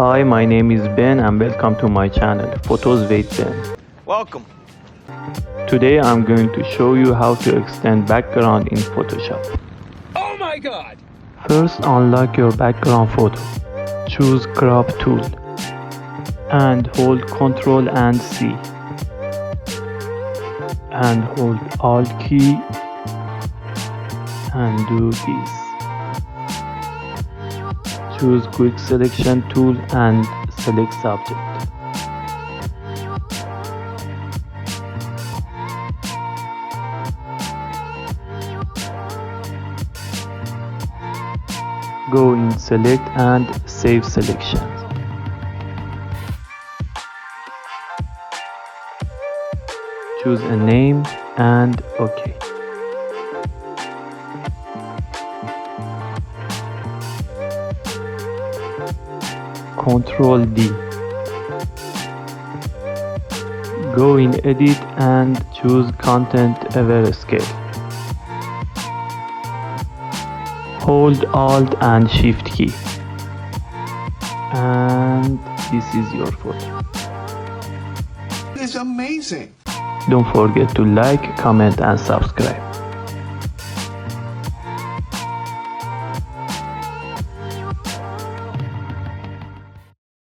Hi, my name is Ben and welcome to my channel, Photos with Ben. Welcome. Today I'm going to show you how to extend background in Photoshop. Oh my god! First, unlock your background photo. Choose Crop tool and hold Ctrl and C and hold Alt key and do this. Choose Quick Selection tool and select Subject. Go in Select and Save Selections. Choose a name and OK. Ctrl D. Go in Edit and choose Content Aware Scale. Hold Alt and Shift key. And this is your photo. It's amazing. Don't forget to like, comment and subscribe.